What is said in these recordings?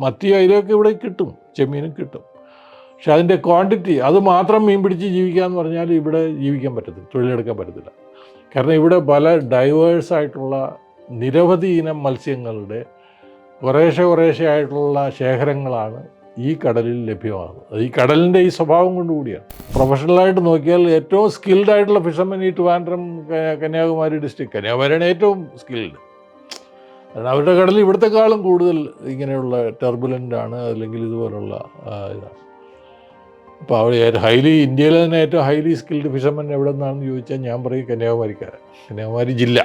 മത്തി അയിലൊക്കെ ഇവിടെ കിട്ടും, ചെമ്മീനും കിട്ടും. പക്ഷെ അതിൻ്റെ ക്വാണ്ടിറ്റി, അത് മാത്രം മീൻ പിടിച്ച് ജീവിക്കുക എന്ന് പറഞ്ഞാൽ ഇവിടെ ജീവിക്കാൻ പറ്റത്തില്ല, തൊഴിലെടുക്കാൻ പറ്റത്തില്ല. കാരണം ഇവിടെ പല ഡൈവേഴ്സായിട്ടുള്ള നിരവധി ഇനം മത്സ്യങ്ങളുടെ കുറേശ്ശെ ആയിട്ടുള്ള ശേഖരങ്ങളാണ് ഈ കടലിൽ ലഭ്യമാകുന്നത്. അത് ഈ കടലിൻ്റെ ഈ സ്വഭാവം കൊണ്ടുകൂടിയാണ്. പ്രൊഫഷണലായിട്ട് നോക്കിയാൽ ഏറ്റവും സ്കിൽഡ് ആയിട്ടുള്ള ഫിഷർമെൻ ഈ ട്രിവാൻഡ്രം, കന്യാകുമാരി ഡിസ്ട്രിക്ട്, കന്യാകുമാരിയാണ് ഏറ്റവും സ്കിൽഡ്. കാരണം അവരുടെ കടൽ ഇവിടത്തെക്കാളും കൂടുതൽ ഇങ്ങനെയുള്ള ടെർബുലൻ്റ് ആണ്, അല്ലെങ്കിൽ ഇതുപോലുള്ള ഇതാണ്. അപ്പോൾ അവിടെ ഇന്ത്യയിലെ തന്നെ ഏറ്റവും ഹൈലി സ്കിൽഡ് ഫിഷർമെൻ എവിടെ നിന്നാണെന്ന് ചോദിച്ചാൽ ഞാൻ പറയും കന്യാകുമാരിക്കാരൻ, കന്യാകുമാരി ജില്ല.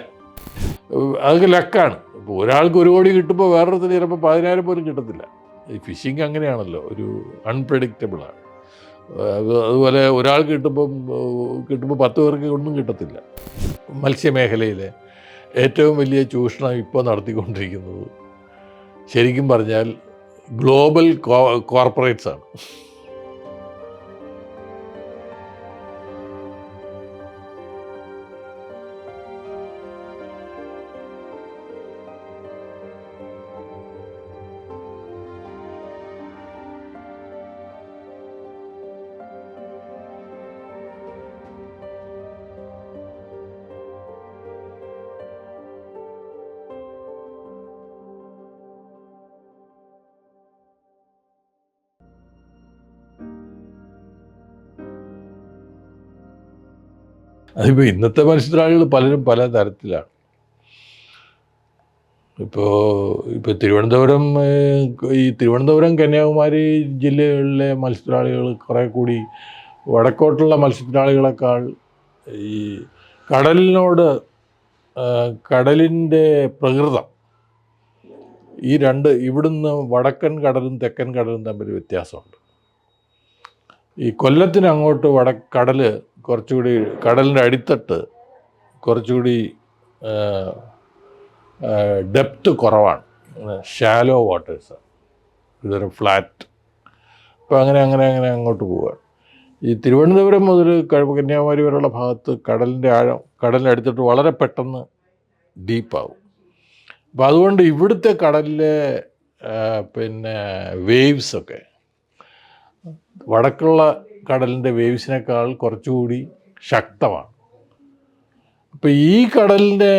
അതൊക്കെ ലക്കാണ്. ഇപ്പോൾ ഒരാൾക്ക് 1 കോടി കിട്ടുമ്പോൾ വേറൊരുത്തിന് ചിലപ്പോൾ 10,000 പോലും കിട്ടത്തില്ല. ഈ ഫിഷിങ് അങ്ങനെയാണല്ലോ, ഒരു അൺപ്രഡിക്റ്റബിളാണ്. അതുപോലെ ഒരാൾക്ക് കിട്ടുമ്പോൾ 10 പേർക്ക് ഒന്നും കിട്ടത്തില്ല. മത്സ്യമേഖലയിലെ ഏറ്റവും വലിയ ചൂഷണം ഇപ്പോൾ നടത്തിക്കൊണ്ടിരിക്കുന്നത് ശരിക്കും പറഞ്ഞാൽ ഗ്ലോബൽ കോർപ്പറേറ്റ്സാണ്. അതിപ്പോൾ ഇന്നത്തെ മത്സ്യത്തൊഴിലാളികൾ പലരും പല തരത്തിലാണ്. ഇപ്പോൾ തിരുവനന്തപുരം കന്യാകുമാരി ജില്ലകളിലെ മത്സ്യത്തൊഴിലാളികൾ കുറേ കൂടി വടക്കോട്ടുള്ള മത്സ്യത്തൊഴിലാളികളെക്കാൾ ഈ കടലിൻ്റെ പ്രകൃതം, ഈ ഇവിടുന്ന് വടക്കൻ കടലും തെക്കൻ കടലും തമ്മിൽ വ്യത്യാസമുണ്ട്. ഈ കൊല്ലത്തിന് അങ്ങോട്ട് കടൽ കുറച്ചുകൂടി, കടലിൻ്റെ അടിത്തട്ട് കുറച്ചുകൂടി ഡെപ്ത് കുറവാണ്, ഷാലോ വാട്ടേഴ്സാണ്, ഇതൊരു ഫ്ലാറ്റ്. അപ്പോൾ അങ്ങനെ അങ്ങോട്ട് പോവുകയാണ്. ഈ തിരുവനന്തപുരം മുതൽ കന്യാകുമാരി വരെയുള്ള ഭാഗത്ത് കടലിൻ്റെ ആഴം, കടലിൻ്റെ അടിത്തട്ട് വളരെ പെട്ടെന്ന് ഡീപ്പാവും. അപ്പോൾ അതുകൊണ്ട് ഇവിടുത്തെ കടലിലെ വേവ്സൊക്കെ വടക്കുള്ള കടലിൻ്റെ വേവ്സിനേക്കാൾ കുറച്ചുകൂടി ശക്തമാണ്. അപ്പോൾ ഈ കടലിനെ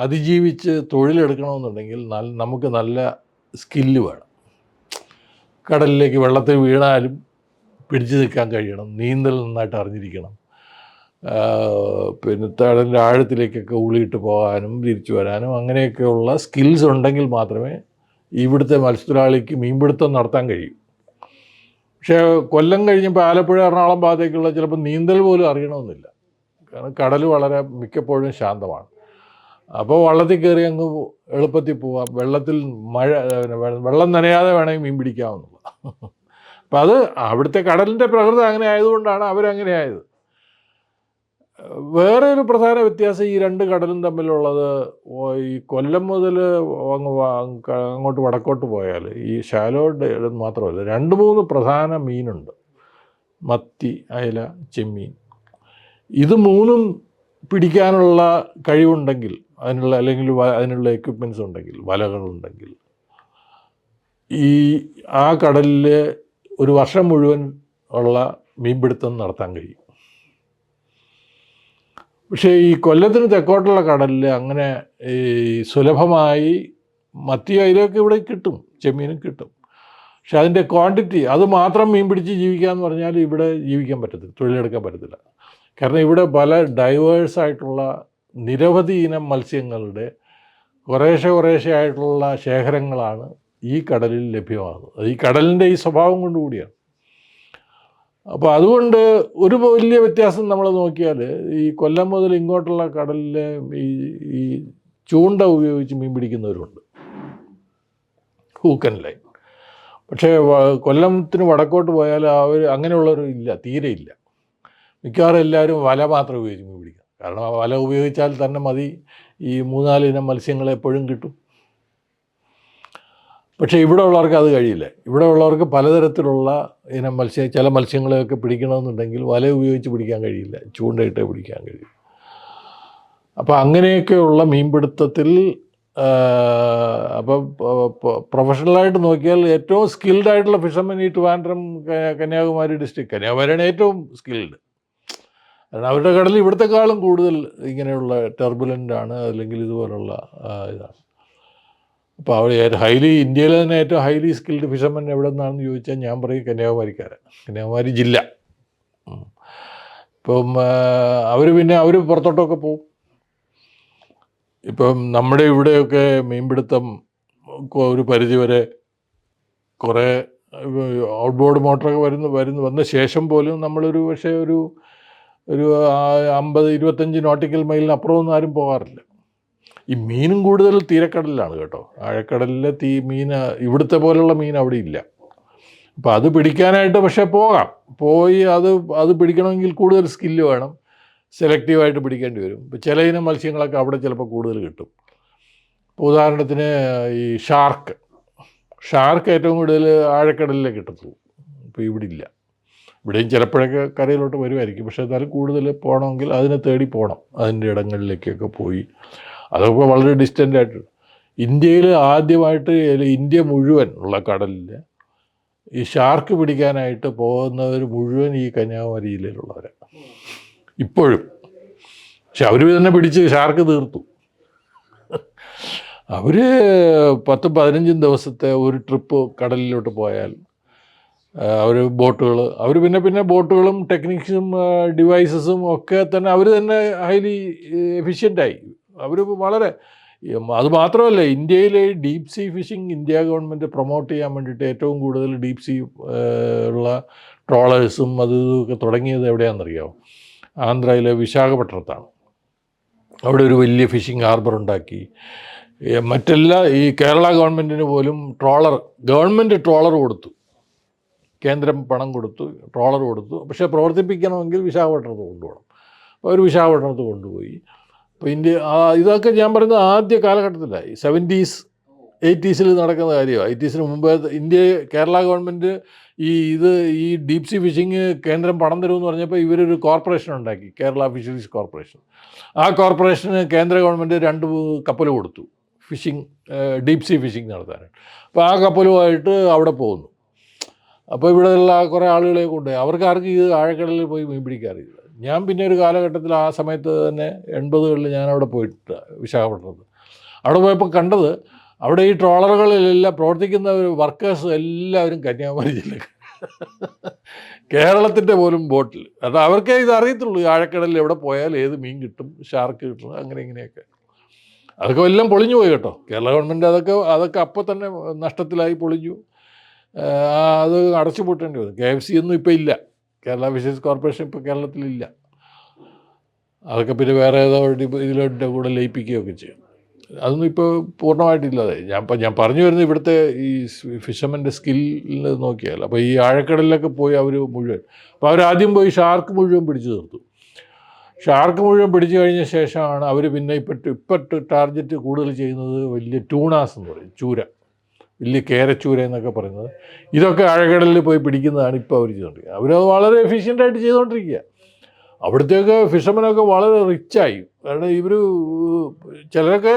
അതിജീവിച്ച് തൊഴിലെടുക്കണമെന്നുണ്ടെങ്കിൽ നമുക്ക് നല്ല സ്കില്ല് വേണം. കടലിലേക്ക് വെള്ളത്തിൽ വീണാലും പിടിച്ചു നിൽക്കാൻ കഴിയണം, നീന്തൽ നന്നായിട്ട് അറിഞ്ഞിരിക്കണം, കടലിൻ്റെ ആഴത്തിലേക്കൊക്കെ ഊളിയിട്ട് പോകാനും തിരിച്ചു വരാനും അങ്ങനെയൊക്കെയുള്ള സ്കിൽസ് ഉണ്ടെങ്കിൽ മാത്രമേ ഇവിടുത്തെ മത്സ്യത്തൊഴിലാളിക്ക് മീൻപിടുത്തം നടത്താൻ കഴിയൂ. പക്ഷേ കൊല്ലം കഴിഞ്ഞപ്പോൾ ആലപ്പുഴ, എറണാകുളം ഭാഗത്തേക്കുള്ള ചിലപ്പോൾ നീന്തൽ പോലും അറിയണമെന്നില്ല. കാരണം കടൽ വളരെ മിക്കപ്പോഴും ശാന്തമാണ്. അപ്പോൾ വള്ളത്തിൽ കയറി അങ്ങ് എളുപ്പത്തിൽ പോവാം, വെള്ളം നനയാതെ വേണമെങ്കിൽ മീൻ പിടിക്കാവുന്നുള്ളൂ. അപ്പം അത് അവിടുത്തെ കടലിൻ്റെ പ്രകൃതി അങ്ങനെ ആയതുകൊണ്ടാണ് അവരങ്ങനെ ആയത്. വേറെ ഒരു പ്രധാന വ്യത്യാസം ഈ 2 കടലും തമ്മിലുള്ളത്, ഈ കൊല്ലം മുതൽ അങ്ങോട്ട് വടക്കോട്ട് പോയാൽ ഈ ഷാലോ മാത്രമല്ല, 2-3 പ്രധാന മീനുണ്ട്. മത്തി, അയല, ചെമ്മീൻ. ഇത് 3ഉം പിടിക്കാനുള്ള കഴിവുണ്ടെങ്കിൽ, അതിനുള്ള എക്യുപ്മെൻറ്റ്സ് ഉണ്ടെങ്കിൽ, വലകളുണ്ടെങ്കിൽ, ആ കടലിൽ ഒരു വർഷം മുഴുവൻ ഉള്ള മീൻപിടുത്തം നടത്താൻ കഴിയും. പക്ഷേ ഈ കൊല്ലത്തിന് തെക്കോട്ടുള്ള കടലിൽ അങ്ങനെ ഈ സുലഭമായി മത്തി അയിലൊക്കെ ഇവിടെ കിട്ടും, ചെമ്മീനും കിട്ടും. പക്ഷെ അതിൻ്റെ ക്വാണ്ടിറ്റി, അത് മാത്രം മീൻ പിടിച്ച് ജീവിക്കുക എന്ന് പറഞ്ഞാൽ ഇവിടെ ജീവിക്കാൻ പറ്റത്തില്ല, തൊഴിലെടുക്കാൻ പറ്റത്തില്ല. കാരണം ഇവിടെ പല ഡൈവേഴ്സായിട്ടുള്ള നിരവധി ഇനം മത്സ്യങ്ങളുടെ കുറേശ്ശെ ആയിട്ടുള്ള ശേഖരങ്ങളാണ് ഈ കടലിൽ ലഭ്യമാകുന്നത്. അത് ഈ കടലിൻ്റെ ഈ സ്വഭാവം കൊണ്ടുകൂടിയാണ്. അപ്പോൾ അതുകൊണ്ട് ഒരു വലിയ വ്യത്യാസം നമ്മൾ നോക്കിയാൽ, ഈ കൊല്ലം മുതൽ ഇങ്ങോട്ടുള്ള കടലിലെ ഈ ചൂണ്ട ഉപയോഗിച്ച് മീൻ പിടിക്കുന്നവരുണ്ട്, ഹൂക്ക് ആൻഡ് ലൈൻ. പക്ഷേ കൊല്ലത്തിന് വടക്കോട്ട് പോയാൽ അങ്ങനെയുള്ളവർ ഇല്ല, തീരെ ഇല്ല. മിക്കവാറും എല്ലാവരും വല മാത്രം ഉപയോഗിച്ച് മീൻ പിടിക്കുക. കാരണം വല ഉപയോഗിച്ചാൽ തന്നെ മതി, ഈ 3-4 ഇനം മത്സ്യങ്ങൾ എപ്പോഴും കിട്ടും. പക്ഷേ ഇവിടെ ഉള്ളവർക്ക് അത് കഴിയില്ല. ഇവിടെ ഉള്ളവർക്ക് പലതരത്തിലുള്ള ഇനം ചില മത്സ്യങ്ങളെയൊക്കെ പിടിക്കണമെന്നുണ്ടെങ്കിൽ വല ഉപയോഗിച്ച് പിടിക്കാൻ കഴിയില്ല, ചൂണ്ടയിട്ടേ പിടിക്കാൻ കഴിയും. അപ്പോൾ അങ്ങനെയൊക്കെയുള്ള മീൻപിടുത്തത്തിൽ അപ്പം പ്രൊഫഷണലായിട്ട് നോക്കിയാൽ ഏറ്റവും സ്കിൽഡ് ആയിട്ടുള്ള ഫിഷർമെൻ ഈ ട്രിവാൻഡ്രം കന്യാകുമാരി ഡിസ്ട്രിക്ട്, കന്യാകുമാരിയാണ് ഏറ്റവും സ്കിൽഡ്. കാരണം അവരുടെ കടൽ ഇവിടത്തെക്കാളും കൂടുതൽ ഇങ്ങനെയുള്ള ടെർബുലൻ്റ് ആണ്, അല്ലെങ്കിൽ ഇതുപോലുള്ള ഇതാണ്. അപ്പോൾ അവർ ഇന്ത്യയിലെ തന്നെ ഏറ്റവും ഹൈലി സ്കിൽഡ് ഫിഷർമെൻ എവിടെ നിന്നാണെന്ന് ചോദിച്ചാൽ ഞാൻ പറയും കന്യാകുമാരിക്കാരൻ, കന്യാകുമാരി ജില്ല. ഇപ്പം അവർ പുറത്തോട്ടൊക്കെ പോകും. ഇപ്പം നമ്മുടെ ഇവിടെയൊക്കെ മീൻപിടുത്തം ഒരു പരിധിവരെ കുറേ ഔട്ട്ബോർഡ് മോട്ടറൊക്കെ വന്ന ശേഷം പോലും നമ്മളൊരു പക്ഷേ ഒരു 50-25 നോട്ടിക്കൽ മൈലിന് അപ്പുറമൊന്നും ആരും പോകാറില്ല. ഈ മീനും കൂടുതൽ തീരക്കടലിലാണ് കേട്ടോ. ആഴക്കടലിലെ മീൻ ഇവിടുത്തെ പോലുള്ള മീൻ അവിടെ ഇല്ല. അപ്പോൾ അത് പിടിക്കാനായിട്ട് പക്ഷേ പോയി അത് പിടിക്കണമെങ്കിൽ കൂടുതൽ സ്കില്ല് വേണം, സെലക്റ്റീവായിട്ട് പിടിക്കേണ്ടി വരും. ഇപ്പോൾ ചില ഇനം മത്സ്യങ്ങളൊക്കെ അവിടെ ചിലപ്പോൾ കൂടുതൽ കിട്ടും. ഇപ്പോൾ ഉദാഹരണത്തിന് ഈ ഷാർക്ക് ഏറ്റവും കൂടുതൽ ആഴക്കടലിലേ കിട്ടത്തുള്ളൂ. ഇപ്പോൾ ഇവിടെ ഇല്ല. ഇവിടെയും ചിലപ്പോഴൊക്കെ കരയിലോട്ട് വരുമായിരിക്കും, പക്ഷേ എന്നാലും കൂടുതൽ പോകണമെങ്കിൽ അതിനെ തേടി പോകണം. അതിൻ്റെ ഇടങ്ങളിലേക്കൊക്കെ പോയി അതൊക്കെ വളരെ ഡിസ്റ്റൻ്റ് ആയിട്ട്. ഇന്ത്യയിൽ ആദ്യമായിട്ട് ഇന്ത്യ മുഴുവൻ ഉള്ള കടലിൽ ഈ ഷാർക്ക് പിടിക്കാനായിട്ട് പോകുന്നവർ മുഴുവൻ ഈ കന്യാകുമാരി ജില്ലയിലുള്ളവരാണ് ഇപ്പോഴും. പക്ഷെ അവർ തന്നെ പിടിച്ച് ഷാർക്ക് തീർത്തു. അവർ 10-15 ദിവസത്തെ ഒരു ട്രിപ്പ് കടലിലോട്ട് പോയാൽ അവർ പിന്നെ ബോട്ടുകളും ടെക്നിക്സും ഡിവൈസസും ഒക്കെ തന്നെ അവർ തന്നെ ഹൈലി എഫിഷ്യൻ്റായി. അവർ വളരെ, അതുമാത്രമല്ല, ഇന്ത്യയിലെ deep see phishing India government promote ചെയ്യാൻ വേണ്ടിയിട്ട് ഏറ്റവും കൂടുതൽ ഡീപ് സീ ഉള്ള ട്രോളേഴ്സും ഇതൊക്കെ തുടങ്ങിയത് എവിടെയാണെന്നറിയാമോ? ആന്ധ്രയിലെ വിശാഖപട്ടണത്താണ്. അവിടെ ഒരു വലിയ ഫിഷിംഗ് ഹാർബർ ഉണ്ടാക്കി. ഈ കേരള ഗവൺമെൻറ്റിന് പോലും ഗവൺമെൻറ് ട്രോളർ കൊടുത്തു, കേന്ദ്രം പണം കൊടുത്തു, ട്രോളർ കൊടുത്തു. പക്ഷേ പ്രവർത്തിപ്പിക്കണമെങ്കിൽ വിശാഖപട്ടണത്ത് കൊണ്ടുപോകണം. അപ്പോൾ അവർ വിശാഖപട്ടണത്ത് കൊണ്ടുപോയി. അപ്പോൾ ഇതൊക്കെ ഞാൻ പറയുന്നത് ആദ്യ കാലഘട്ടത്തിലായി, 70s 80s നടക്കുന്ന കാര്യമാണ്. 80s മുമ്പ് കേരള ഗവൺമെൻറ് ഈ ഡീപ് സീ ഫിഷിങ് കേന്ദ്രം പണം തരുമെന്ന് പറഞ്ഞപ്പോൾ ഇവരൊരു കോർപ്പറേഷൻ ഉണ്ടാക്കി, കേരള ഫിഷറീസ് കോർപ്പറേഷൻ. ആ കോർപ്പറേഷന് കേന്ദ്ര ഗവൺമെൻറ് 2 കപ്പൽ കൊടുത്തു ഡീപ് സീ ഫിഷിങ് നടത്താനായിട്ട്. അപ്പോൾ ആ കപ്പലുമായിട്ട് അവിടെ പോകുന്നു. അപ്പോൾ ഇവിടെയുള്ള കുറേ ആളുകളെ കൊണ്ട് അവർക്ക് ആർക്കും ഇത് ആഴക്കടലിൽ പോയി മീൻ പിടിക്കാറില്ല. ഞാൻ പിന്നെ ഒരു കാലഘട്ടത്തിൽ ആ സമയത്ത് തന്നെ 80കളിൽ ഞാൻ അവിടെ പോയിട്ട് വിശാഖപട്ടണത്ത് അവിടെ പോയപ്പോൾ കണ്ടത്, അവിടെ ഈ ട്രോളറുകളിലെല്ലാം പ്രവർത്തിക്കുന്ന വർക്കേഴ്സ് എല്ലാവരും കന്യാകുമാരി ജില്ലക്കാർ, കേരളത്തിൻ്റെ പോലും ബോട്ടിൽ. അത് അവർക്കേ ഇത് അറിയത്തുള്ളൂ, ആഴക്കടലിൽ എവിടെ പോയാൽ ഏത് മീൻ കിട്ടും, ഷാർക്ക് കിട്ടും, അങ്ങനെ ഇങ്ങനെയൊക്കെ. അതൊക്കെ എല്ലാം പൊളിഞ്ഞു പോയി കേട്ടോ. കേരള ഗവൺമെൻറ് അതൊക്കെ അപ്പോൾ തന്നെ നഷ്ടത്തിലായി പൊളിഞ്ഞു. അത് അടച്ചുപൂട്ടേണ്ടി വന്നു. KFC ഒന്നും ഇപ്പോൾ ഇല്ല, കേരള ഫിഷറീസ് കോർപ്പറേഷൻ ഇപ്പോൾ കേരളത്തിലില്ല. അതൊക്കെ പിന്നെ വേറെ ഏതോ ഇതിലോട്ട് കൂടെ ലയിപ്പിക്കുകയൊക്കെ ചെയ്യും. അതൊന്നും ഇപ്പോൾ പൂർണ്ണമായിട്ടില്ലാതെ. ഞാൻ പറഞ്ഞു വരുന്നത് ഇവിടുത്തെ ഈ ഫിഷർമെൻ്റെ സ്കില്ലിൽ നോക്കിയാൽ. അപ്പോൾ ഈ ആഴക്കടലിലൊക്കെ പോയി അവർ മുഴുവൻ, അപ്പോൾ അവരാദ്യം പോയി ഷാർക്ക് മുഴുവൻ പിടിച്ചു തീർത്തു. ഷാർക്ക് മുഴുവൻ പിടിച്ചു കഴിഞ്ഞ ശേഷമാണ് അവർ പിന്നെ ഇപ്പം ടാർഗറ്റ് കൂടുതൽ ചെയ്യുന്നത് വലിയ ട്യൂണാസ് എന്ന് പറയും, ചൂര, വലിയ കേരച്ചൂര എന്നൊക്കെ പറയുന്നത്. ഇതൊക്കെ ആഴക്കടലിൽ പോയി പിടിക്കുന്നതാണ് ഇപ്പോൾ അവർ ചെയ്തുകൊണ്ടിരിക്കുക. അവരത് വളരെ എഫിഷ്യൻ്റായിട്ട് ചെയ്തുകൊണ്ടിരിക്കുക. അവിടുത്തെയൊക്കെ ഫിഷർമെനൊക്കെ വളരെ റിച്ചായി. കാരണം ചിലരൊക്കെ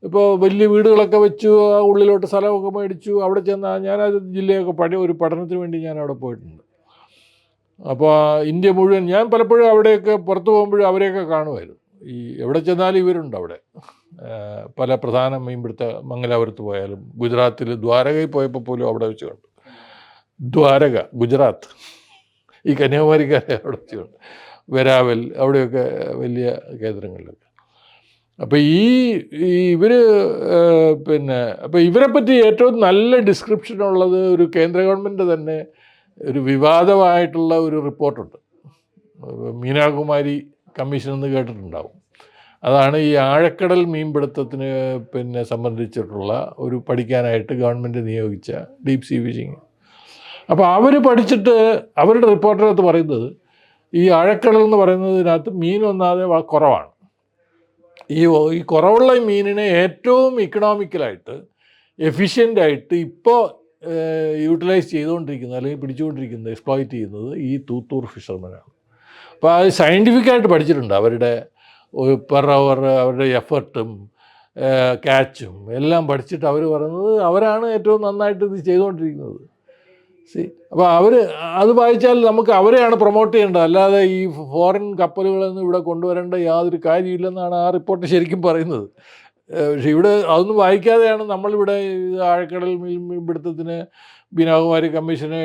ഇപ്പോൾ വലിയ വീടുകളൊക്കെ വെച്ചു, ആ ഉള്ളിലോട്ട് സ്ഥലമൊക്കെ മേടിച്ചു. അവിടെ ചെന്നാൽ ഞാനത് ജില്ലയൊക്കെ ഒരു പഠനത്തിന് വേണ്ടി ഞാൻ അവിടെ പോയിട്ടുണ്ട്. അപ്പോൾ ഇന്ത്യ മുഴുവൻ ഞാൻ പലപ്പോഴും അവിടെയൊക്കെ പുറത്ത് പോകുമ്പോഴും അവരെയൊക്കെ കാണുമായിരുന്നു. എവിടെ ചെന്നാലും ഇവരുണ്ട് അവിടെ. പല പ്രധാന മീൻപിടുത്ത മംഗലാപുരത്ത് പോയാലും, ഗുജറാത്തിൽ ദ്വാരകയിൽ പോയപ്പോൾ പോലും അവിടെ വെച്ച് കണ്ടു. ഗുജറാത്ത്, ഈ കന്യാകുമാരിക്കാരെ അവിടെ വെച്ച് കണ്ടു. വെരാവൽ, അവിടെയൊക്കെ വലിയ കേന്ദ്രങ്ങളിലൊക്കെ. അപ്പോൾ അപ്പോൾ ഇവരെപ്പറ്റി ഏറ്റവും നല്ല ഡിസ്ക്രിപ്ഷനുള്ളത് ഒരു കേന്ദ്ര ഗവൺമെൻറ് തന്നെ ഒരു വിവാദമായിട്ടുള്ള ഒരു റിപ്പോർട്ടുണ്ട്, മീനാകുമാരി കമ്മീഷൻ എന്ന് കേട്ടിട്ടുണ്ടാവും. അതാണ് ഈ ആഴക്കടൽ മീൻപിടുത്തത്തിന് സംബന്ധിച്ചിട്ടുള്ള ഒരു പഠിക്കാനായിട്ട് ഗവൺമെൻറ് നിയോഗിച്ച ഡീപ് സീ ഫിഷിങ്. അപ്പോൾ അവർ പഠിച്ചിട്ട് അവരുടെ റിപ്പോർട്ടിനകത്ത് പറയുന്നത്, ഈ ആഴക്കടൽ എന്ന് പറയുന്നതിനകത്ത് മീൻ ഒന്നാതെ കുറവാണ്. ഈ കുറവുള്ള മീനിനെ ഏറ്റവും ഇക്കണോമിക്കലായിട്ട് എഫിഷ്യൻ്റായിട്ട് ഇപ്പോൾ യൂട്ടിലൈസ് ചെയ്തുകൊണ്ടിരിക്കുന്നത്, അല്ലെങ്കിൽ പിടിച്ചുകൊണ്ടിരിക്കുന്നത്, എക്സ്പ്ലോയിറ്റ് ചെയ്യുന്നത് ഈ തൂത്തൂർ ഫിഷർമാനാണ്. അപ്പോൾ അത് സയൻറ്റിഫിക്കായിട്ട് പഠിച്ചിട്ടുണ്ട്. അവരുടെ പെർ അവർ, അവരുടെ എഫർട്ടും ക്യാച്ചും എല്ലാം പഠിച്ചിട്ട് അവർ പറയുന്നത് അവരാണ് ഏറ്റവും നന്നായിട്ട് ഇത് ചെയ്തുകൊണ്ടിരിക്കുന്നത്. അപ്പോൾ അത് വായിച്ചാൽ നമുക്ക് അവരെയാണ് പ്രൊമോട്ട് ചെയ്യേണ്ടത്, അല്ലാതെ ഈ ഫോറിൻ കപ്പലുകളൊന്നും ഇവിടെ കൊണ്ടുവരേണ്ട യാതൊരു കാര്യമില്ലെന്നാണ് ആ റിപ്പോർട്ട് ശരിക്കും പറയുന്നത്. പക്ഷെ ഇവിടെ അതൊന്നും വായിക്കാതെയാണ് നമ്മളിവിടെ ആഴക്കടൽ മീൻപിടുത്തത്തിന് ബീനാകുമാരി കമ്മീഷന്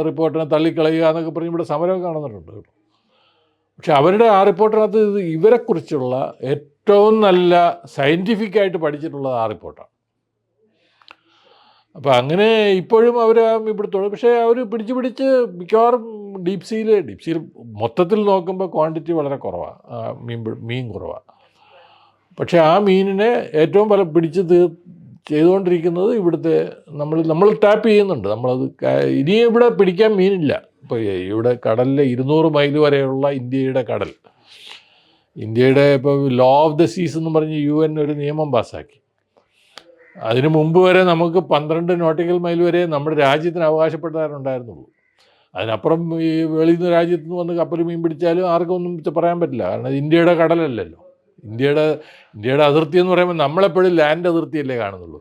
റിപ്പോർട്ടിനെ തള്ളിക്കളയുക എന്നൊക്കെ പറഞ്ഞ് ഇവിടെ സമരം കാണുന്നുണ്ട്. പക്ഷെ അവരുടെ ആ റിപ്പോർട്ടിനകത്ത് ഇവരെക്കുറിച്ചുള്ള ഏറ്റവും നല്ല സയൻറ്റിഫിക്കായിട്ട് പഠിച്ചിട്ടുള്ളത് ആ റിപ്പോർട്ടാണ്. അപ്പോൾ അങ്ങനെ ഇപ്പോഴും അവർ മീൻപിടുത്തമുള്ളൂ. പക്ഷേ അവർ പിടിച്ച് മിക്കവാറും ഡീപ് സീയിൽ മൊത്തത്തിൽ നോക്കുമ്പോൾ ക്വാണ്ടിറ്റി വളരെ കുറവാണ്, മീൻ കുറവാണ്. പക്ഷേ ആ മീനിനെ ഏറ്റവും പിടിച്ച് ചെയ്തുകൊണ്ടിരിക്കുന്നത് ഇവിടുത്തെ നമ്മൾ ടാപ്പ് ചെയ്യുന്നുണ്ട്. നമ്മളത് ഇനിയും ഇവിടെ പിടിക്കാൻ മീനില്ല. ഇപ്പോൾ ഇവിടെ കടലിലെ 200 മൈൽ വരെയുള്ള ഇന്ത്യയുടെ ഇപ്പോൾ ലോ ഓഫ് ദ സീസ് എന്ന് പറഞ്ഞ് UN ഒരു നിയമം പാസ്സാക്കി. അതിനു മുമ്പ് വരെ നമുക്ക് 12 നോട്ടിക്കൽ മൈൽ വരെ നമ്മുടെ രാജ്യത്തിന് അവകാശപ്പെടാനുണ്ടായിരുന്നുള്ളൂ. അതിനപ്പുറം ഈ വെളിയിൽ നിന്ന് രാജ്യത്ത് നിന്ന് വന്ന് കപ്പൽ മീൻ പിടിച്ചാലും ആർക്കും ഒന്നും പറയാൻ പറ്റില്ല. കാരണം ഇന്ത്യയുടെ കടലല്ലല്ലോ. ഇന്ത്യയുടെ അതിർത്തി എന്ന് പറയുമ്പോൾ നമ്മളെപ്പോഴും ലാൻഡ് അതിർത്തിയല്ലേ കാണുന്നുള്ളൂ.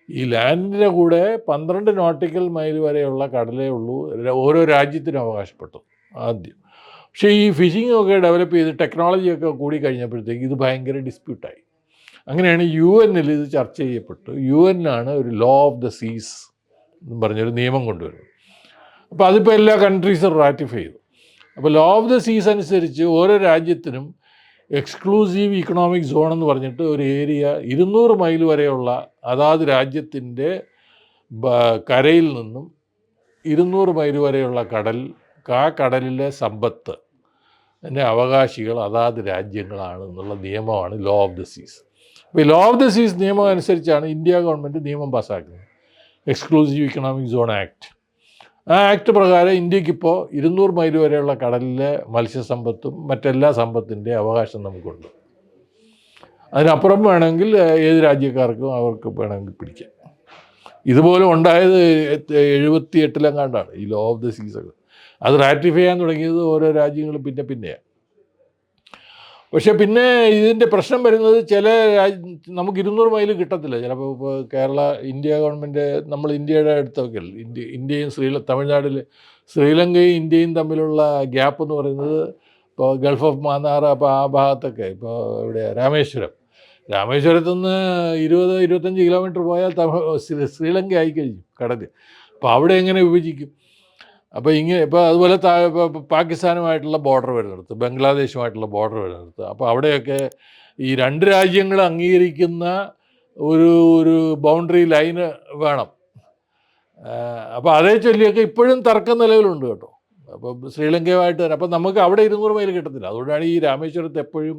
ഈ ലാൻഡിൻ്റെ കൂടെ 12 നോട്ടിക്കൽ മൈൽ വരെയുള്ള കടലേ ഉള്ളൂ ഓരോ രാജ്യത്തിനും അവകാശപ്പെട്ടു ആദ്യം. പക്ഷേ ഈ ഫിഷിംഗ് ഒക്കെ ഡെവലപ്പ് ചെയ്ത് ടെക്നോളജിയൊക്കെ കൂടി കഴിഞ്ഞപ്പോഴത്തേക്ക് ഇത് ഭയങ്കര ഡിസ്പ്യൂട്ടായി. അങ്ങനെയാണ് UN ഇത് ചർച്ച ചെയ്യപ്പെട്ടു. UN ഒരു ലോ ഓഫ് ദ സീസ് എന്ന് പറഞ്ഞൊരു നിയമം കൊണ്ടുവരുന്നത്. അപ്പോൾ അതിപ്പോൾ എല്ലാ കൺട്രീസും റാറ്റിഫൈ ചെയ്തു. അപ്പോൾ ലോ ഓഫ് ദ സീസ് അനുസരിച്ച് ഓരോ രാജ്യത്തിനും എക്സ്ക്ലൂസീവ് ഇക്കണോമിക് സോൺ എന്ന് പറഞ്ഞിട്ട് ഒരു ഏരിയ 200 മൈൽ വരെയുള്ള അതാത് രാജ്യത്തിൻ്റെ കരയിൽ നിന്നും 200 മൈൽ വരെയുള്ള ആ കടലിലെ സമ്പത്ത് അതിൻ്റെ അവകാശികൾ അതാത് രാജ്യങ്ങളാണ് എന്നുള്ള നിയമമാണ് ലോ ഓഫ് ദ സീസ്. അപ്പോൾ ഈ ലോ ഓഫ് ദ സീസ് നിയമം അനുസരിച്ചാണ് ഇന്ത്യ ഗവൺമെൻറ് നിയമം പാസ്സാക്കുന്നത്, എക്സ്ക്ലൂസീവ് ഇക്കണോമിക് സോൺ ആക്ട്. ആ ആക്ട് പ്രകാരം ഇന്ത്യക്കിപ്പോൾ 200 മൈൽ വരെയുള്ള കടലിലെ മത്സ്യസമ്പത്തും മറ്റെല്ലാ സമ്പത്തിൻ്റെ അവകാശം നമുക്കുണ്ട്. അതിനപ്പുറം വേണമെങ്കിൽ ഏത് രാജ്യക്കാർക്കും അവർക്ക് വേണമെങ്കിൽ പിടിക്കാം. ഇതുപോലെ ഉണ്ടായത് 78-ലെങ്ങാണ്ടാണ് ഈ ലോ ഓഫ് ദ സീസൊക്കെ. അത് റാറ്റിഫൈ ചെയ്യാൻ തുടങ്ങിയത് ഓരോ രാജ്യങ്ങളും പിന്നെയാണ്. പക്ഷെ പിന്നെ ഇതിൻ്റെ പ്രശ്നം വരുന്നത് നമുക്ക് 200 മൈൽ കിട്ടത്തില്ല. ചിലപ്പോൾ ഇപ്പോൾ ഇന്ത്യ ഗവൺമെൻറ് നമ്മൾ ഇന്ത്യയുടെ അടുത്തൊക്കെ ഇന്ത്യയും തമിഴ്നാട്ടിൽ ശ്രീലങ്കയും ഇന്ത്യയും തമ്മിലുള്ള ഗ്യാപ്പ് എന്ന് പറയുന്നത് ഇപ്പോൾ ഗൾഫ് ഓഫ് മാന്നാർ, അപ്പോൾ ആ ഭാഗത്തൊക്കെ ഇപ്പോൾ ഇവിടെ രാമേശ്വരത്തു നിന്ന് 20-25 കിലോമീറ്റർ പോയാൽ ശ്രീലങ്ക ആയിക്കഴിഞ്ഞു കടൽ. അപ്പോൾ അവിടെ എങ്ങനെ വിഭജിക്കും? അപ്പോൾ ഇപ്പോൾ അതുപോലെ പാകിസ്ഥാനുമായിട്ടുള്ള ബോർഡർ വരുന്നിടത്ത്, ബംഗ്ലാദേശുമായിട്ടുള്ള ബോർഡർ വരുന്നിടത്ത്, അപ്പോൾ അവിടെയൊക്കെ ഈ 2 രാജ്യങ്ങൾ അംഗീകരിക്കുന്ന ഒരു ബൗണ്ടറി ലൈന് വേണം. അപ്പോൾ അതേ ചൊല്ലിയൊക്കെ ഇപ്പോഴും തർക്കം നിലവിലുണ്ട് കേട്ടോ. അപ്പോൾ ശ്രീലങ്കയുമായിട്ട് തന്നെ. അപ്പോൾ നമുക്ക് അവിടെ 200 മൈൽ കിട്ടത്തില്ല. അതുകൊണ്ടാണ് ഈ രാമേശ്വരത്ത് എപ്പോഴും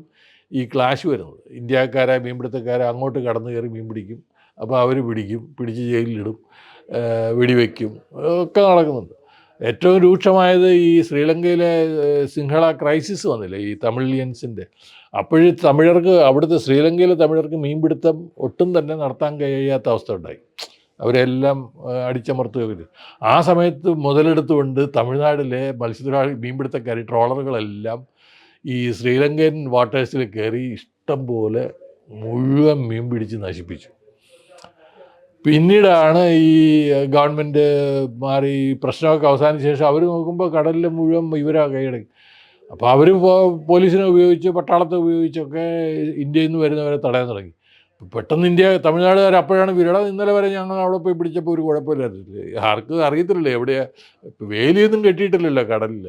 ഈ ക്ലാഷ് വരുന്നത്. ഇന്ത്യക്കാരായ മീൻപിടുത്തക്കാരെ അങ്ങോട്ട് കടന്നു കയറി മീൻ പിടിക്കും. അപ്പോൾ അവർ പിടിച്ച് ജയിലിലിടും, വെടിവെക്കും, ഒക്കെ നടക്കുന്നുണ്ട്. ഏറ്റവും രൂക്ഷമായത് ഈ ശ്രീലങ്കയിലെ സിംഹള ക്രൈസിസ് വന്നില്ലേ, ഈ തമിഴിയൻസിൻ്റെ. അപ്പോഴും അവിടുത്തെ ശ്രീലങ്കയിലെ തമിഴർക്ക് മീൻപിടുത്തം ഒട്ടും തന്നെ നടത്താൻ കഴിയാത്ത അവസ്ഥ ഉണ്ടായി. അവരെല്ലാം അടിച്ചമർത്തുകയും ആ സമയത്ത് മുതലെടുത്തുകൊണ്ട് തമിഴ്നാട്ടിലെ മീൻപിടുത്തക്കാർ ട്രോളറുകളെല്ലാം ഈ ശ്രീലങ്കൻ വാട്ടേഴ്സിൽ കയറി ഇഷ്ടം പോലെ മുഴുവൻ മീൻ പിടിച്ച് നശിപ്പിച്ചു. പിന്നീടാണ് ഈ ഗവൺമെൻറ് മാറി പ്രശ്നമൊക്കെ അവസാനിച്ച ശേഷം അവർ നോക്കുമ്പോൾ കടലിൽ മുഴുവൻ ഇവരാ കൈയടക്കി. അപ്പോൾ അവർ പോലീസിനെ ഉപയോഗിച്ച് പട്ടാളത്തെ ഉപയോഗിച്ചൊക്കെ ഇന്ത്യയിൽ നിന്ന് വരുന്നവരെ തടയാൻ തുടങ്ങി. പെട്ടെന്ന് തമിഴ്നാടുകാർ അപ്പോഴാണ് ഇന്നലെ വരെ ഞങ്ങൾ അവിടെ പോയി പിടിച്ചപ്പോൾ ഒരു കുഴപ്പമില്ലായിരുന്നില്ലേ, ആർക്കും അറിയത്തില്ലല്ലോ എവിടെയാണ്, വേലിയൊന്നും കെട്ടിയിട്ടില്ലല്ലോ കടലിൽ.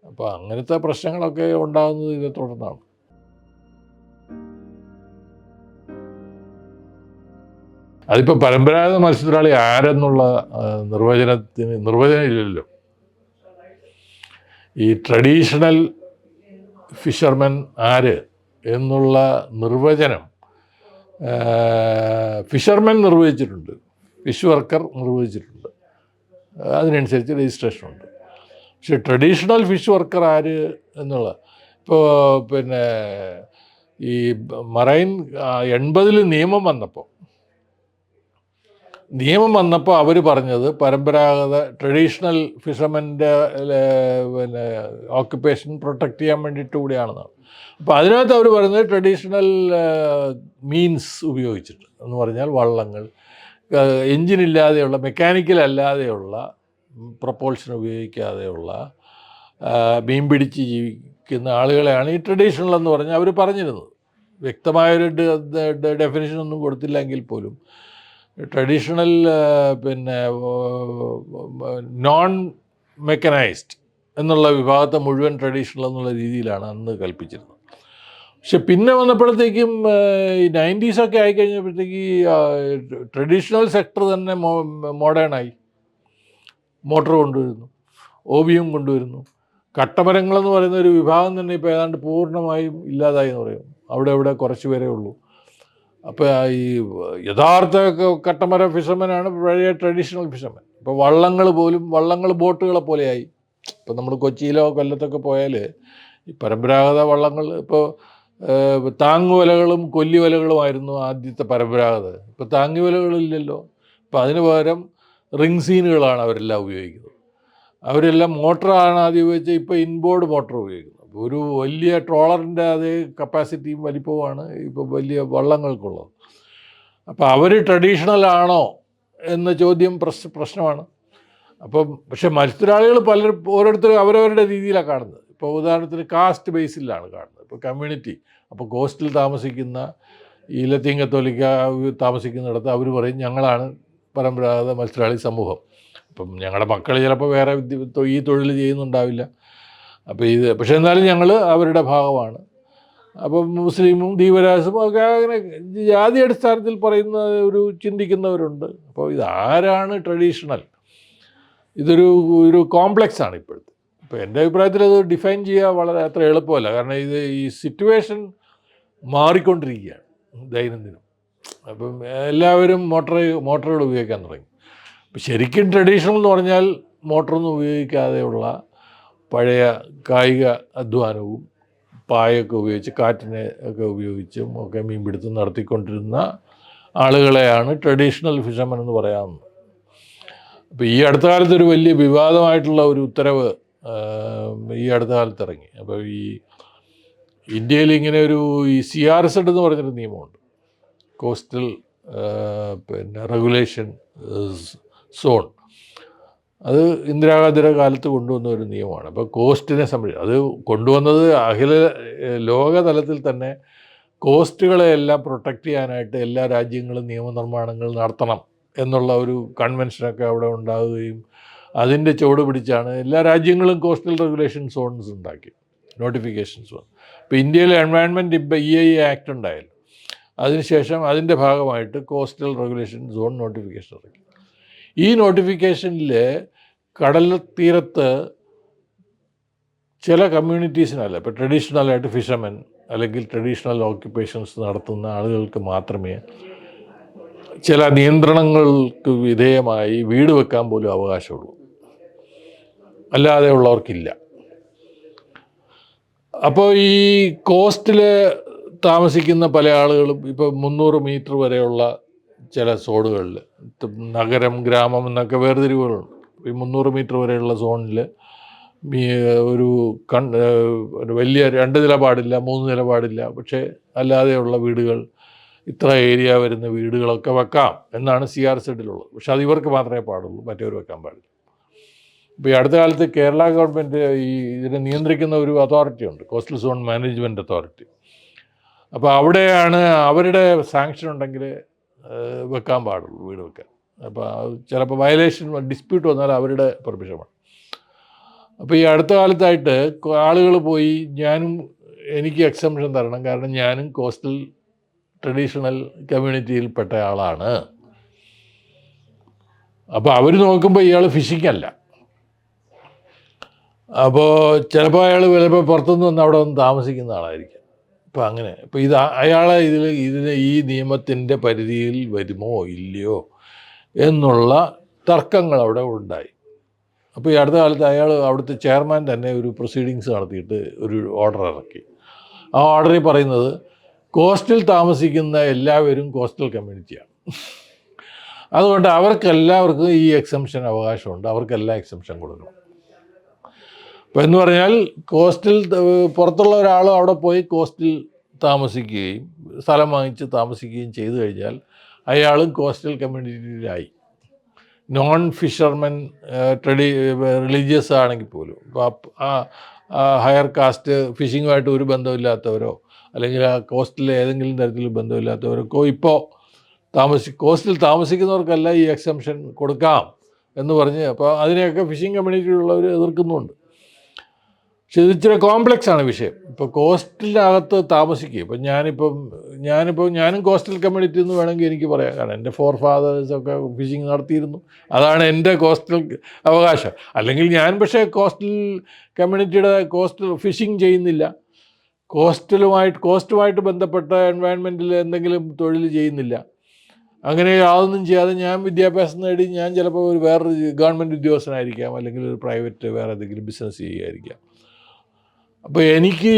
അപ്പോൾ അങ്ങനത്തെ പ്രശ്നങ്ങളൊക്കെ ഉണ്ടാകുന്നത് ഇതിനെ തുടർന്നാണ്. അതിപ്പോൾ പരമ്പരാഗത മത്സ്യത്തൊഴിലാളി ആരെന്നുള്ള നിർവചനം ഇല്ലല്ലോ. ഈ ട്രഡീഷണൽ ഫിഷർമെൻ ആര് എന്നുള്ള നിർവചനം ഫിഷർമെൻ നിർവചിച്ചിട്ടുണ്ട്, ഫിഷ് വർക്കർ നിർവചിച്ചിട്ടുണ്ട്, അതിനനുസരിച്ച് രജിസ്ട്രേഷനുണ്ട്. പക്ഷെ ട്രഡീഷണൽ ഫിഷ് വർക്കർ ആര് എന്നുള്ള ഇപ്പോൾ ഈ മറൈൻ 80-ൽ നിയമം വന്നപ്പോൾ നിയമം വന്നപ്പോൾ അവർ പറഞ്ഞത് പരമ്പരാഗത ട്രഡീഷണൽ ഫിഷർമെൻ്റെ പിന്നെ ഓക്യുപ്പേഷൻ പ്രൊട്ടക്റ്റ് ചെയ്യാൻ വേണ്ടിയിട്ട് കൂടിയാണെന്നാണ്. അപ്പോൾ അതിനകത്ത് അവർ പറയുന്നത് ട്രഡീഷണൽ മീൻസ് ഉപയോഗിച്ചിട്ട് എന്ന് പറഞ്ഞാൽ വള്ളങ്ങൾ, എൻജിനില്ലാതെയുള്ള മെക്കാനിക്കൽ അല്ലാതെയുള്ള പ്രൊപ്പോൾഷൻ ഉപയോഗിക്കാതെയുള്ള മീൻ പിടിച്ച് ജീവിക്കുന്ന ആളുകളെയാണ് ഈ ട്രഡീഷണൽ എന്ന് പറഞ്ഞാൽ അവർ പറഞ്ഞിരുന്നത്. വ്യക്തമായൊരു ഡെഫിനിഷൻ ഒന്നും കൊടുത്തില്ലെങ്കിൽ പോലും ട്രഡീഷണൽ പിന്നെ നോൺ മെക്കനൈസ്ഡ് എന്നുള്ള വിഭാഗത്തെ മുഴുവൻ ട്രഡീഷണൽ എന്നുള്ള രീതിയിലാണ് അന്ന് കൽപ്പിച്ചിരുന്നത്. പക്ഷെ പിന്നെ വന്നപ്പോഴത്തേക്കും ഈ 90s ആയിക്കഴിഞ്ഞപ്പോഴത്തേക്ക് ട്രഡീഷണൽ സെക്ടർ തന്നെ മോഡേണായി. മോട്ടോർ കൊണ്ടുവരുന്നു, ഓബിയം കൊണ്ടുവരുന്നു, കട്ടമരങ്ങളെന്ന് പറയുന്ന ഒരു വിഭാഗം തന്നെ ഇപ്പോൾ ഏതാണ്ട് പൂർണ്ണമായും ഇല്ലാതായി എന്ന് പറയും. അവിടെ കുറച്ച് പേരേ ഉള്ളൂ. അപ്പോൾ ഈ യഥാർത്ഥ കട്ടമര ഫിഷർമനാണ് പഴയ ട്രഡീഷണൽ ഫിഷർമൻ. ഇപ്പോൾ വള്ളങ്ങൾ ബോട്ടുകളെ പോലെയായി. ഇപ്പോൾ നമ്മൾ കൊച്ചിയിലോ കൊല്ലത്തൊക്കെ പോയാൽ ഈ പരമ്പരാഗത വള്ളങ്ങൾ ഇപ്പോൾ താങ്ങുവലകളും കൊല്ലിവലകളുമായിരുന്നു ആദ്യത്തെ പരമ്പരാഗത. ഇപ്പോൾ താങ്ങുവലകളില്ലല്ലോ. ഇപ്പോൾ അതിന് പകരം റിംഗ് സീനുകളാണ് അവരെല്ലാം ഉപയോഗിക്കുന്നത്. അവരെല്ലാം മോട്ടറാണ് ആദ്യം ഉപയോഗിച്ചത്. ഇപ്പോൾ ഇൻബോർഡ് മോട്ടർ ഉപയോഗിക്കുന്നത്. ഒരു വലിയ ട്രോളറിൻ്റെ അതേ കപ്പാസിറ്റിയും വലിപ്പവുമാണ് ഇപ്പോൾ വലിയ വള്ളങ്ങൾക്കുള്ളത്. അപ്പോൾ അവർ ട്രഡീഷണലാണോ എന്ന ചോദ്യം പ്രശ്നമാണ്. അപ്പം പക്ഷേ മത്സരാളികൾ ഓരോരുത്തരും അവരവരുടെ രീതിയിലാണ് കാണുന്നത്. ഇപ്പോൾ ഉദാഹരണത്തിന് കാസ്റ്റ് ബേസിലാണ് കാണുന്നത്. ഇപ്പോൾ കമ്മ്യൂണിറ്റി, അപ്പോൾ കോസ്റ്റിൽ താമസിക്കുന്ന ഈ ലത്തീൻ കത്തോലിക്ക താമസിക്കുന്നിടത്ത് അവർ പറയും ഞങ്ങളാണ് പരമ്പരാഗത മത്സരാളി സമൂഹം. അപ്പം ഞങ്ങളുടെ മക്കൾ ചിലപ്പോൾ വേറെ ഈ തൊഴിൽ ചെയ്യുന്നുണ്ടാവില്ല. അപ്പോൾ പക്ഷേ എന്നാലും ഞങ്ങൾ അവരുടെ ഭാഗമാണ്. അപ്പം മുസ്ലിമും ദീപരാസും ഒക്കെ അങ്ങനെ ജാതി അടിസ്ഥാനത്തിൽ പറയുന്ന ചിന്തിക്കുന്നവരുണ്ട്. അപ്പോൾ ഇതാരാണ് ട്രഡീഷണൽ? ഇതൊരു കോംപ്ലക്സ് ആണ് ഇപ്പോഴത്തെ. ഇപ്പോൾ എൻ്റെ അഭിപ്രായത്തിൽ അത് ഡിഫൈൻ ചെയ്യുക അത്ര എളുപ്പമല്ല. കാരണം ഈ സിറ്റുവേഷൻ മാറിക്കൊണ്ടിരിക്കുകയാണ് ദൈനംദിനം. അപ്പം എല്ലാവരും മോട്ടറുകൾ ഉപയോഗിക്കാൻ തുടങ്ങി. അപ്പം ശരിക്കും ട്രഡീഷണൽ എന്ന് പറഞ്ഞാൽ മോട്ടറൊന്നും ഉപയോഗിക്കാതെയുള്ള പഴയ കായിക അധ്വാനവും പായൊക്കെ ഉപയോഗിച്ച് കാറ്റിനെ ഒക്കെ ഉപയോഗിച്ചും ഒക്കെ മീൻപിടുത്തം നടത്തിക്കൊണ്ടിരുന്ന ആളുകളെയാണ് ട്രഡീഷണൽ ഫിഷർമൻ എന്ന് പറയാവുന്നത്. അപ്പോൾ ഈ അടുത്ത കാലത്ത് ഒരു വലിയ വിവാദമായിട്ടുള്ള ഒരു ഉത്തരവ് ഈ അടുത്ത കാലത്ത് ഇറങ്ങി. അപ്പോൾ ഈ ഇന്ത്യയിൽ ഇങ്ങനെ ഈ CRZ എന്ന് പറഞ്ഞൊരു നിയമമുണ്ട്, കോസ്റ്റൽ പിന്നെ റെഗുലേഷൻ സോൺ. അത് ഇന്ദിരാഗാന്ധിയുടെ കാലത്ത് കൊണ്ടുവന്ന ഒരു നിയമമാണ്. അപ്പോൾ കോസ്റ്റിനെ സംബന്ധിച്ച് അത് കൊണ്ടുവന്നത് ലോക തലത്തിൽ തന്നെ കോസ്റ്റുകളെയെല്ലാം പ്രൊട്ടക്റ്റ് ചെയ്യാനായിട്ട് എല്ലാ രാജ്യങ്ങളും നിയമനിർമ്മാണങ്ങൾ നടത്തണം എന്നുള്ള ഒരു കൺവെൻഷനൊക്കെ അവിടെ ഉണ്ടാവുകയും അതിൻ്റെ ചുവട് പിടിച്ചാണ് എല്ലാ രാജ്യങ്ങളും കോസ്റ്റൽ റെഗുലേഷൻ സോൺസ് ഉണ്ടാക്കി, നോട്ടിഫിക്കേഷൻ സോൺ. ഇപ്പോൾ ഇന്ത്യയിൽ എൻവയൺമെൻറ്റ് EIA ആക്ട് ഉണ്ടായാലും അതിനുശേഷം അതിൻ്റെ ഭാഗമായിട്ട് കോസ്റ്റൽ റെഗുലേഷൻ സോൺ നോട്ടിഫിക്കേഷൻ ഇറക്കി. ഈ നോട്ടിഫിക്കേഷനിൽ കടൽ തീരത്ത് ചില കമ്മ്യൂണിറ്റീസിനല്ല, ഇപ്പോൾ ട്രഡീഷണലായിട്ട് ഫിഷർമെൻ അല്ലെങ്കിൽ ട്രഡീഷണൽ ഓക്യുപ്പേഷൻസ് നടത്തുന്ന ആളുകൾക്ക് മാത്രമേ ചില നിയന്ത്രണങ്ങൾക്ക് വിധേയമായി വീട് വെക്കാൻ പോലും അവകാശമുള്ളൂ, അല്ലാതെ ഉള്ളവർക്കില്ല. അപ്പോൾ ഈ കോസ്റ്റിൽ താമസിക്കുന്ന പല ആളുകളും ഇപ്പോൾ 300 മീറ്റർ വരെയുള്ള ചില സോണുകളിൽ, നഗരം ഗ്രാമം എന്നൊക്കെ വേർതിരിവുകളുണ്ട്. ഈ 300 മീറ്റർ വരെയുള്ള സോണിൽ ഒരു വലിയ 2 നില പാടില്ല, 3 നില പാടില്ല, പക്ഷേ അല്ലാതെയുള്ള വീടുകൾ, ഇത്ര ഏരിയ വരുന്ന വീടുകളൊക്കെ വെക്കാം എന്നാണ് CRZ-ലുള്ളത്. പക്ഷെ അത് ഇവർക്ക് മാത്രമേ പാടുള്ളൂ, മറ്റവർ വെക്കാൻ പാടില്ല. ഇപ്പോൾ ഈ അടുത്ത കാലത്ത് കേരള ഗവൺമെൻറ് ഇതിനെ നിയന്ത്രിക്കുന്ന ഒരു അതോറിറ്റി ഉണ്ട്, കോസ്റ്റൽ സോൺ മാനേജ്മെൻറ്റ് അതോറിറ്റി. അപ്പോൾ അവിടെയാണ് അവരുടെ സാങ്ഷൻ ഉണ്ടെങ്കിൽ വെക്കാൻ പാടുള്ളൂ, വീട് വെക്കാൻ. അപ്പോൾ ചിലപ്പോൾ വയലേഷൻ ഡിസ്പ്യൂട്ട് വന്നാൽ അവരുടെ പെർമിഷൻ വേണം. അപ്പോൾ ഈ അടുത്ത കാലത്തായിട്ട് ആളുകൾ പോയി, എനിക്ക് എക്സംഷൻ തരണം, കാരണം ഞാനും കോസ്റ്റൽ ട്രഡീഷണൽ കമ്മ്യൂണിറ്റിയിൽപ്പെട്ട ആളാണ്. അപ്പോൾ അവർ നോക്കുമ്പോൾ ഇയാൾ ഫിഷിംഗ് അല്ല. അപ്പോൾ ചിലപ്പോൾ അയാൾ പുറത്തുനിന്ന് വന്ന് അവിടെ വന്ന് താമസിക്കുന്ന ആളായിരിക്കും. അപ്പോൾ അങ്ങനെ ഇപ്പോൾ അയാളെ ഈ നിയമത്തിൻ്റെ പരിധിയിൽ വരുമോ ഇല്ലയോ എന്നുള്ള തർക്കങ്ങൾ അവിടെ ഉണ്ടായി. അപ്പോൾ ഈ അടുത്ത കാലത്ത് അവിടുത്തെ ചെയർമാൻ തന്നെ ഒരു പ്രൊസീഡിങ്സ് നടത്തിയിട്ട് ഒരു ഓർഡർ ഇറക്കി. ആ ഓർഡറിൽ പറയുന്നത് കോസ്റ്റിൽ താമസിക്കുന്ന എല്ലാവരും കോസ്റ്റൽ കമ്മ്യൂണിറ്റിയാണ്. അതുകൊണ്ട് അവർക്കെല്ലാവർക്കും ഈ എക്സംഷൻ അവകാശമുണ്ട്, അവർക്കെല്ലാം എക്സംഷൻ കൊടുക്കണം. അപ്പോൾ എന്ന് പറഞ്ഞാൽ കോസ്റ്റിൽ പുറത്തുള്ള ഒരാൾ അവിടെ പോയി കോസ്റ്റിൽ താമസിക്കുകയും സ്ഥലം വാങ്ങിച്ച് താമസിക്കുകയും ചെയ്തു കഴിഞ്ഞാൽ അയാളും കോസ്റ്റൽ കമ്മ്യൂണിറ്റിയിലായി. നോൺ ഫിഷർമെൻ റിലീജിയസ് ആണെങ്കിൽ പോലും, ഇപ്പോൾ ഹയർ കാസ്റ്റ് ഫിഷിങ്ങുമായിട്ട് ഒരു ബന്ധമില്ലാത്തവരോ അല്ലെങ്കിൽ ആ കോസ്റ്റിൽ ഏതെങ്കിലും തരത്തിൽ ബന്ധമില്ലാത്തവരൊക്കെ ഇപ്പോൾ കോസ്റ്റിൽ താമസിക്കുന്നവർക്കല്ല ഈ എക്സംഷൻ കൊടുക്കാം എന്ന് പറഞ്ഞ്, അപ്പോൾ അതിനെയൊക്കെ ഫിഷിംഗ് കമ്മ്യൂണിറ്റിയിലുള്ളവർ എതിർക്കുന്നുണ്ട്. പക്ഷെ ഇത് ഇച്ചിരി കോംപ്ലക്സ് ആണ് വിഷയം. ഇപ്പോൾ കോസ്റ്റിനകത്ത് താമസിക്കുക, ഇപ്പം ഞാനും കോസ്റ്റൽ കമ്മ്യൂണിറ്റി എന്ന് വേണമെങ്കിൽ എനിക്ക് പറയാം. കാരണം എൻ്റെ ഫോർ ഫാദേഴ്സൊക്കെ ഫിഷിങ് നടത്തിയിരുന്നു, അതാണ് എൻ്റെ കോസ്റ്റൽ അവകാശം. അല്ലെങ്കിൽ ഞാൻ പക്ഷേ കോസ്റ്റൽ കമ്മ്യൂണിറ്റിയുടെ കോസ്റ്റൽ ഫിഷിങ് ചെയ്യുന്നില്ല, കോസ്റ്റുമായിട്ട് ബന്ധപ്പെട്ട എൻവയൺമെൻറ്റിൽ എന്തെങ്കിലും തൊഴിൽ ചെയ്യുന്നില്ല. അങ്ങനെ യാതൊന്നും ചെയ്യാതെ ഞാൻ വിദ്യാഭ്യാസം നേടി ഞാൻ ചിലപ്പോൾ വേറൊരു ഗവൺമെൻറ് ഉദ്യോഗസ്ഥനായിരിക്കാം, അല്ലെങ്കിൽ ഒരു പ്രൈവറ്റ് വേറെ എന്തെങ്കിലും ബിസിനസ് ചെയ്യുകയായിരിക്കാം. അപ്പോൾ എനിക്ക്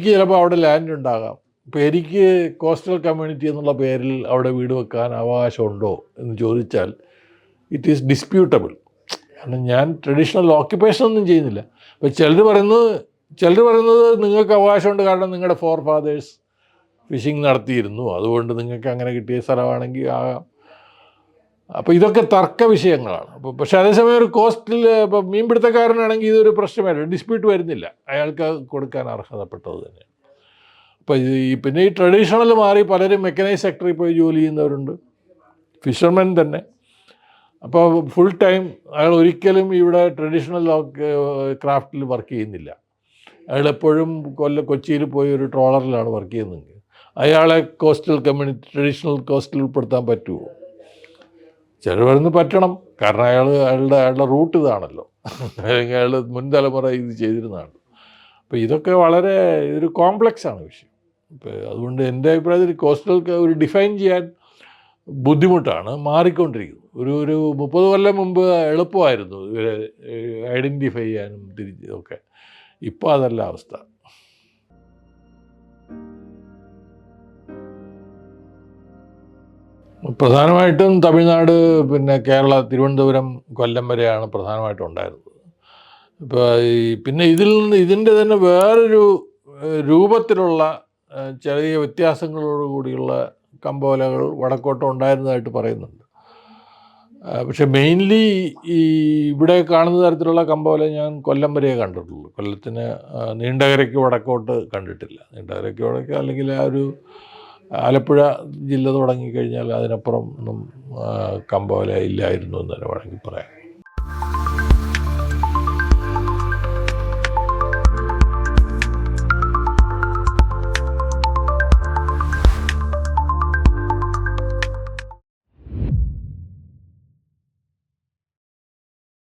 ചിലപ്പോൾ അവിടെ ലാൻഡ് ഉണ്ടാകാം. അപ്പോൾ എനിക്ക് കോസ്റ്റൽ കമ്മ്യൂണിറ്റി എന്നുള്ള പേരിൽ അവിടെ വീട് വെക്കാൻ അവകാശമുണ്ടോ എന്ന് ചോദിച്ചാൽ ഇറ്റ് ഈസ് ഡിസ്പ്യൂട്ടബിൾ. കാരണം ഞാൻ ട്രഡീഷണൽ ഓക്യുപ്പേഷൻ ഒന്നും ചെയ്യുന്നില്ല. അപ്പോൾ ചിലർ പറയുന്നത് നിങ്ങൾക്ക് അവകാശമുണ്ട്, കാരണം നിങ്ങളുടെ ഫോർ ഫാദേഴ്സ് ഫിഷിംഗ് നടത്തിയിരുന്നു, അതുകൊണ്ട് നിങ്ങൾക്ക് അങ്ങനെ കിട്ടിയ സ്ഥലമാണെങ്കിൽ ആകാം. അപ്പോൾ ഇതൊക്കെ തർക്ക വിഷയങ്ങളാണ്. പക്ഷേ അതേസമയം ഒരു കോസ്റ്റിൽ ഇപ്പോൾ മീൻപിടുത്തക്കാരനാണെങ്കിൽ ഇതൊരു പ്രശ്നമല്ല, ഡിസ്പ്യൂട്ട് വരുന്നില്ല, അയാൾക്ക് കൊടുക്കാൻ അർഹതപ്പെട്ടത് തന്നെയാണ്. അപ്പോൾ പിന്നെ ഈ ട്രഡീഷണൽ മാറി പലരും മെക്കനൈസ് സെക്ടറിൽ പോയി ജോലി ചെയ്യുന്നവരുണ്ട്, ഫിഷർമെൻ തന്നെ. അപ്പോൾ ഫുൾ ടൈം അയാൾ ഒരിക്കലും ഇവിടെ ട്രഡീഷണൽ ക്രാഫ്റ്റിൽ വർക്ക് ചെയ്യുന്നില്ല. അയാളെപ്പോഴും കൊച്ചിയിൽ പോയി ഒരു ട്രോളറിലാണ് വർക്ക് ചെയ്യുന്നതെങ്കിൽ അയാളെ കോസ്റ്റൽ കമ്മ്യൂണിറ്റി ട്രഡീഷണൽ കോസ്റ്റിൽ ഉൾപ്പെടുത്താൻ പറ്റുമോ? ചിലർ പറയുന്നത് പറ്റണം, കാരണം അയാളുടെ റൂട്ട് ഇതാണല്ലോ, അല്ലെങ്കിൽ അയാൾ മുൻ തലമുറ ഇത് ചെയ്തിരുന്നതാണ്. അപ്പോൾ ഇതൊക്കെ വളരെ ഒരു കോംപ്ലക്സ് ആണ് വിഷയം. ഇപ്പോൾ അതുകൊണ്ട് എൻ്റെ അഭിപ്രായത്തിൽ കോസ്റ്റൽ ഒരു ഡിഫൈൻ ചെയ്യാൻ ബുദ്ധിമുട്ടാണ്, മാറിക്കൊണ്ടിരിക്കുന്നത്. ഒരു 30 കൊല്ലം മുമ്പ് എളുപ്പമായിരുന്നു ഇവരെ ഐഡൻറ്റിഫൈ ചെയ്യാനും ഒക്കെ. ഇപ്പോൾ അതല്ല അവസ്ഥ. പ്രധാനമായിട്ടും തമിഴ്നാട്, പിന്നെ കേരള, തിരുവനന്തപുരം, കൊല്ലം വരെയാണ് പ്രധാനമായിട്ടും ഉണ്ടായിരുന്നത്. ഇപ്പോൾ പിന്നെ ഇതിൻ്റെ തന്നെ വേറൊരു രൂപത്തിലുള്ള ചെറിയ വ്യത്യാസങ്ങളോട് കൂടിയുള്ള കമ്പോലകൾ വടക്കോട്ട് ഉണ്ടായിരുന്നതായിട്ട് പറയുന്നുണ്ട്. പക്ഷെ മെയിൻലി ഇവിടെ കാണുന്ന തരത്തിലുള്ള കമ്പോല ഞാൻ കൊല്ലം വരെയേ കണ്ടിട്ടുള്ളൂ. കൊല്ലത്തിന് നീണ്ടകരയ്ക്ക് വടക്കോട്ട് കണ്ടിട്ടില്ല. നീണ്ടകരയ്ക്ക് വടക്ക് അല്ലെങ്കിൽ ആ ഒരു ആലപ്പുഴ ജില്ല തുടങ്ങിക്കഴിഞ്ഞാൽ അതിനപ്പുറം ഒന്നും കമ്പോല ഇല്ലായിരുന്നു എന്ന് തന്നെ വേണമെങ്കിൽ പറയാം.